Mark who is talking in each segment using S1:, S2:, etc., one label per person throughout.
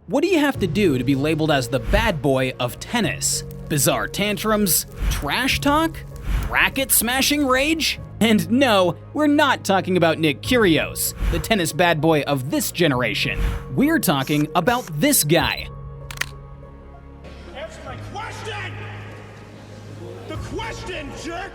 S1: What do you have to do to be labeled as the bad boy of tennis? Bizarre tantrums? Trash talk? Racket smashing rage? And no, we're not talking about Nick Kyrgios, the tennis bad boy of this generation. We're talking about this guy.
S2: Answer my question! The question, jerk!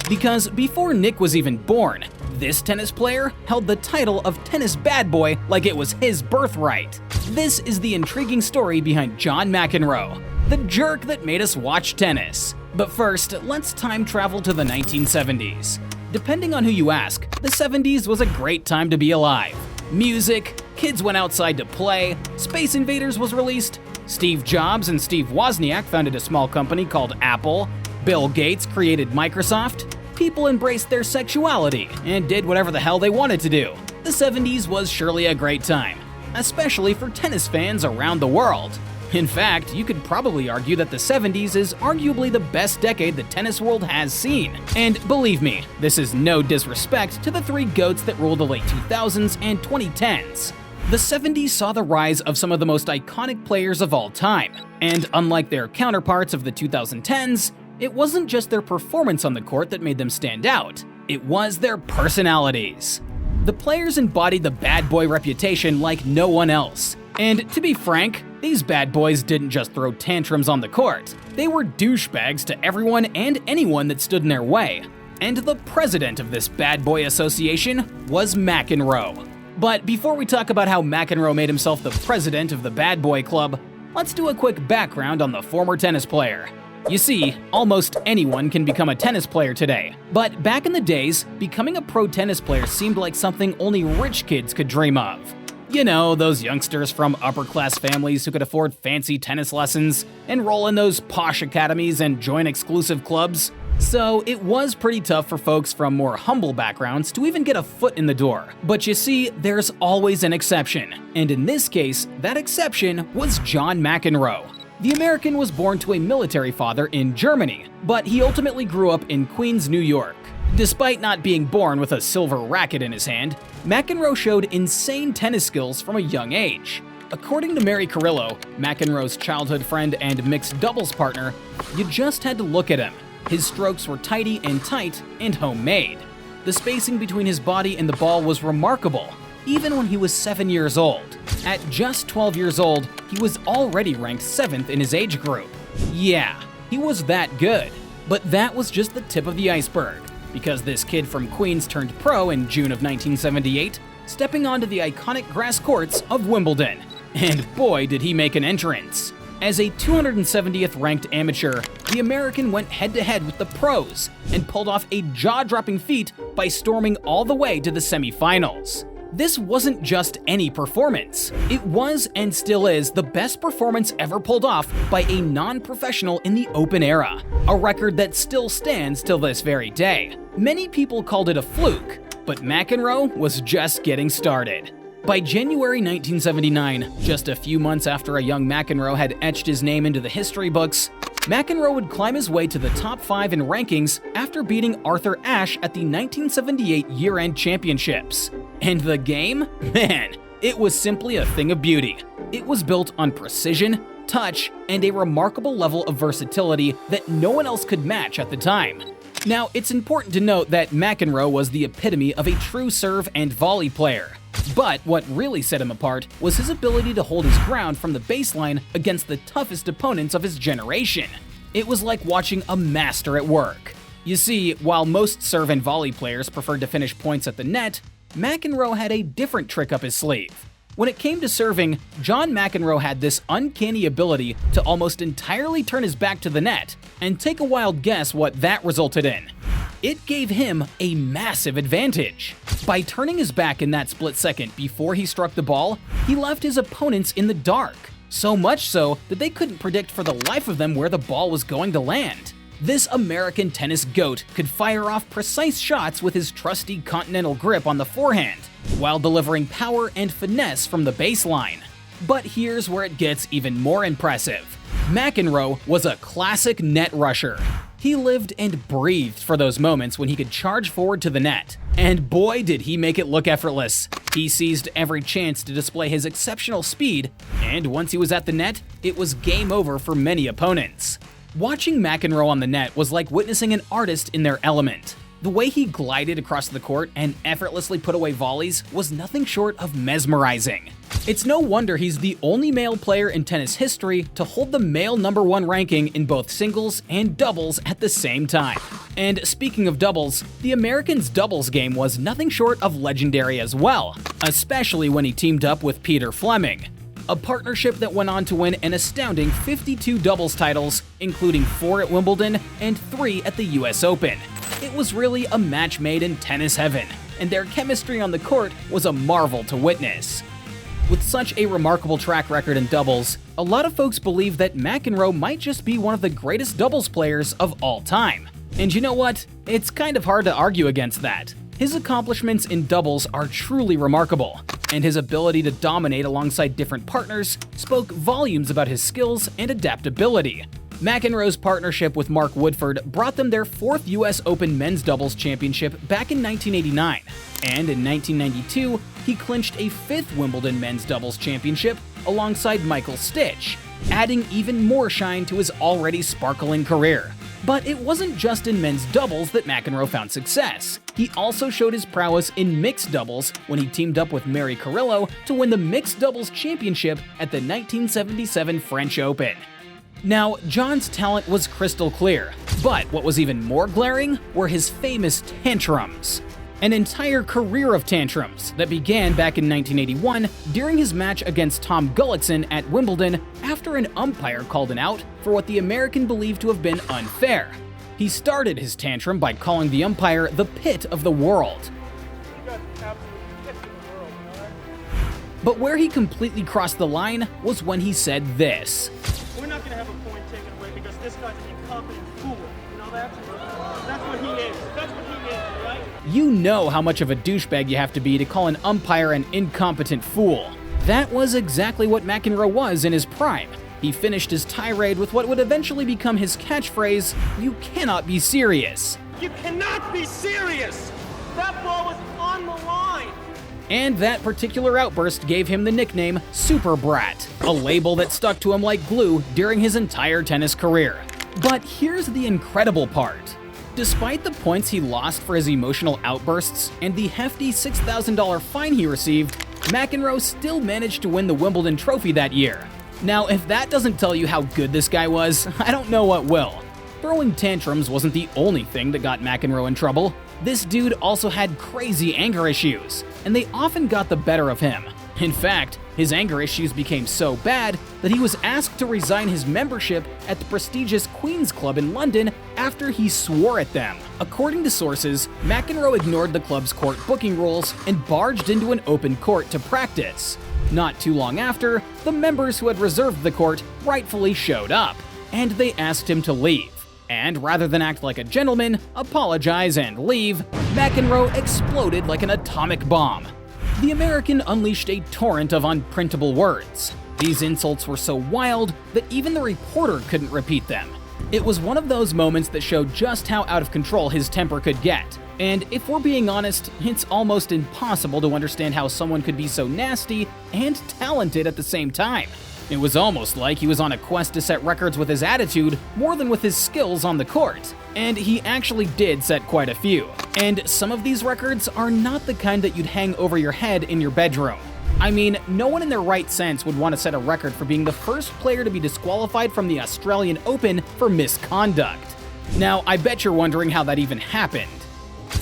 S1: Because before Nick was even born, this tennis player held the title of tennis bad boy like it was his birthright. This is the intriguing story behind John McEnroe, the jerk that made us watch tennis. But first, let's time travel to the 1970s. Depending on who you ask, the 70s was a great time to be alive. Music, kids went outside to play, Space Invaders was released, Steve Jobs and Steve Wozniak founded a small company called Apple, Bill Gates created Microsoft, people embraced their sexuality and did whatever the hell they wanted to do. The 70s was surely a great time, especially for tennis fans around the world. In fact, you could probably argue that the 70s is arguably the best decade the tennis world has seen. And believe me, this is no disrespect to the three GOATs that ruled the late 2000s and 2010s. The 70s saw the rise of some of the most iconic players of all time, and unlike their counterparts of the 2010s, it wasn't just their performance on the court that made them stand out, it was their personalities. The players embodied the bad boy reputation like no one else. And to be frank, these bad boys didn't just throw tantrums on the court, they were douchebags to everyone and anyone that stood in their way. And the president of this bad boy association was McEnroe. But before we talk about how McEnroe made himself the president of the bad boy club, let's do a quick background on the former tennis player. You see, almost anyone can become a tennis player today, but back in the days, becoming a pro tennis player seemed like something only rich kids could dream of. You know, those youngsters from upper-class families who could afford fancy tennis lessons, enroll in those posh academies, and join exclusive clubs. So it was pretty tough for folks from more humble backgrounds to even get a foot in the door. But you see, there's always an exception, and in this case, that exception was John McEnroe. The American was born to a military father in Germany, but he ultimately grew up in Queens, New York. Despite not being born with a silver racket in his hand, McEnroe showed insane tennis skills from a young age. According to Mary Carrillo, McEnroe's childhood friend and mixed doubles partner, you just had to look at him. His strokes were tidy and tight and homemade. The spacing between his body and the ball was remarkable, even when he was 7 years old. At just 12 years old, he was already ranked 7th in his age group. Yeah, he was that good. But that was just the tip of the iceberg, because this kid from Queens turned pro in June of 1978, stepping onto the iconic grass courts of Wimbledon. And boy, did he make an entrance. As a 270th ranked amateur, the American went head-to-head with the pros and pulled off a jaw-dropping feat by storming all the way to the semifinals. This wasn't just any performance. It was and still is the best performance ever pulled off by a non-professional in the Open era, a record that still stands till this very day. Many people called it a fluke, but McEnroe was just getting started. By January 1979, just a few months after a young McEnroe had etched his name into the history books, McEnroe would climb his way to the top 5 in rankings after beating Arthur Ashe at the 1978 year-end championships. And the game? Man, it was simply a thing of beauty. It was built on precision, touch, and a remarkable level of versatility that no one else could match at the time. Now, it's important to note that McEnroe was the epitome of a true serve and volley player. But what really set him apart was his ability to hold his ground from the baseline against the toughest opponents of his generation. It was like watching a master at work. You see, while most serve and volley players preferred to finish points at the net, McEnroe had a different trick up his sleeve. When it came to serving, John McEnroe had this uncanny ability to almost entirely turn his back to the net, and take a wild guess what that resulted in. It gave him a massive advantage. By turning his back in that split second before he struck the ball, he left his opponents in the dark. So much so that they couldn't predict for the life of them where the ball was going to land. This American tennis GOAT could fire off precise shots with his trusty continental grip on the forehand, while delivering power and finesse from the baseline. But here's where it gets even more impressive. McEnroe was a classic net rusher. He lived and breathed for those moments when he could charge forward to the net And boy, did he make it look effortless. He seized every chance to display his exceptional speed, and once he was at the net, it was game over for many opponents. Watching McEnroe on the net was like witnessing an artist in their element. The way he glided across the court and effortlessly put away volleys was nothing short of mesmerizing. It's no wonder he's the only male player in tennis history to hold the male #1 ranking in both singles and doubles at the same time. And speaking of doubles, the American's doubles game was nothing short of legendary as well, especially when he teamed up with Peter Fleming, a partnership that went on to win an astounding 52 doubles titles, including 4 at Wimbledon and 3 at the US Open. It was really a match made in tennis heaven, and their chemistry on the court was a marvel to witness. With such a remarkable track record in doubles, a lot of folks believe that McEnroe might just be one of the greatest doubles players of all time. And you know what? It's kind of hard to argue against that. His accomplishments in doubles are truly remarkable, and his ability to dominate alongside different partners spoke volumes about his skills and adaptability. McEnroe's partnership with Mark Woodford brought them their 4th US Open men's doubles championship back in 1989, and in 1992, he clinched a 5th Wimbledon men's doubles championship alongside Michael Stich, adding even more shine to his already sparkling career. But it wasn't just in men's doubles that McEnroe found success. He also showed his prowess in mixed doubles when he teamed up with Mary Carrillo to win the mixed doubles championship at the 1977 French Open. Now, John's talent was crystal clear, but what was even more glaring were his famous tantrums. An entire career of tantrums that began back in 1981 during his match against Tom Gullickson at Wimbledon after an umpire called an out for what the American believed to have been unfair. He started his tantrum by calling the umpire the pit of the world. But where he completely crossed the line was when he said this.
S3: We're not going to have a point taken away because this guy's an incompetent fool. You know that? That's what he is. That's what he is, right?
S1: You know how much of a douchebag you have to be to call an umpire an incompetent fool. That was exactly what McEnroe was in his prime. He finished his tirade with what would eventually become his catchphrase, "You cannot be serious."
S3: You cannot be serious! That ball was on the line!
S1: And that particular outburst gave him the nickname Super Brat, a label that stuck to him like glue during his entire tennis career. But here's the incredible part. Despite the points he lost for his emotional outbursts and the hefty $6,000 fine he received, McEnroe still managed to win the Wimbledon trophy that year. Now, if that doesn't tell you how good this guy was, I don't know what will. Throwing tantrums wasn't the only thing that got McEnroe in trouble. This dude also had crazy anger issues, and they often got the better of him. In fact, his anger issues became so bad that he was asked to resign his membership at the prestigious Queen's Club in London after he swore at them. According to sources, McEnroe ignored the club's court booking rules and barged into an open court to practice. Not too long after, the members who had reserved the court rightfully showed up, and they asked him to leave. And rather than act like a gentleman, apologize, and leave, McEnroe exploded like an atomic bomb. The American unleashed a torrent of unprintable words. These insults were so wild that even the reporter couldn't repeat them. It was one of those moments that showed just how out of control his temper could get. And if we're being honest, it's almost impossible to understand how someone could be so nasty and talented at the same time. It was almost like he was on a quest to set records with his attitude more than with his skills on the court. And he actually did set quite a few. And some of these records are not the kind that you'd hang over your head in your bedroom. I mean, no one in their right sense would want to set a record for being the first player to be disqualified from the Australian Open for misconduct. Now, I bet you're wondering how that even happened.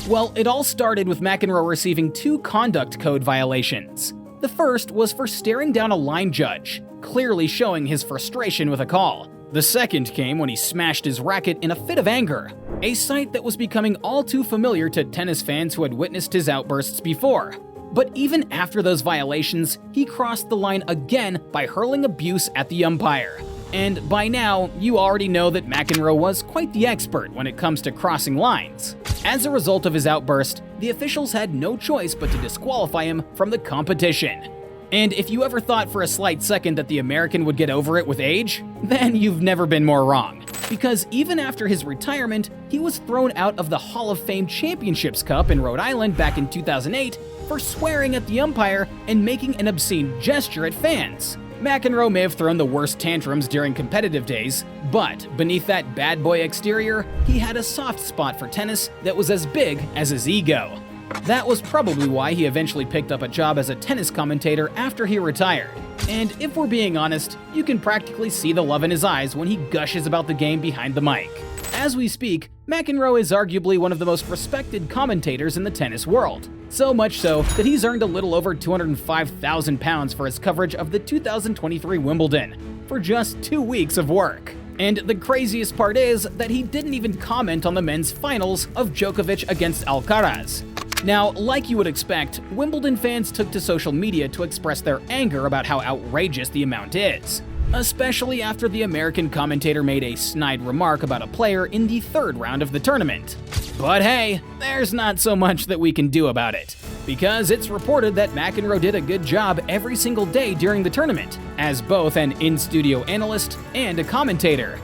S1: Well, it all started with McEnroe receiving 2 conduct code violations. The first was for staring down a line judge, clearly showing his frustration with a call. The second came when he smashed his racket in a fit of anger, a sight that was becoming all too familiar to tennis fans who had witnessed his outbursts before. But even after those violations, he crossed the line again by hurling abuse at the umpire. And by now, you already know that McEnroe was quite the expert when it comes to crossing lines. As a result of his outburst, the officials had no choice but to disqualify him from the competition. And if you ever thought for a slight second that the American would get over it with age, then you've never been more wrong. because even after his retirement, he was thrown out of the Hall of Fame Championships Cup in Rhode Island back in 2008 for swearing at the umpire and making an obscene gesture at fans. McEnroe may have thrown the worst tantrums during competitive days, but beneath that bad boy exterior, he had a soft spot for tennis that was as big as his ego. That was probably why he eventually picked up a job as a tennis commentator after he retired. And if we're being honest, you can practically see the love in his eyes when he gushes about the game behind the mic. As we speak, McEnroe is arguably one of the most respected commentators in the tennis world. So much so that he's earned a little over £205,000 for his coverage of the 2023 Wimbledon, for just 2 weeks of work. And the craziest part is that he didn't even comment on the men's finals of Djokovic against Alcaraz. Now, like you would expect, Wimbledon fans took to social media to express their anger about how outrageous the amount is, especially after the American commentator made a snide remark about a player in the third round of the tournament. But hey, there's not so much that we can do about it, because it's reported that McEnroe did a good job every single day during the tournament, as both an in-studio analyst and a commentator.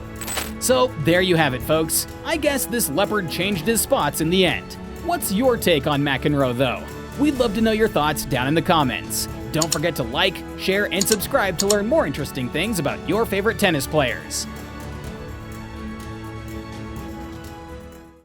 S1: So there you have it, folks. I guess this leopard changed his spots in the end. What's your take on McEnroe, though? We'd love to know your thoughts down in the comments. Don't forget to like, share, and subscribe to learn more interesting things about your favorite tennis players.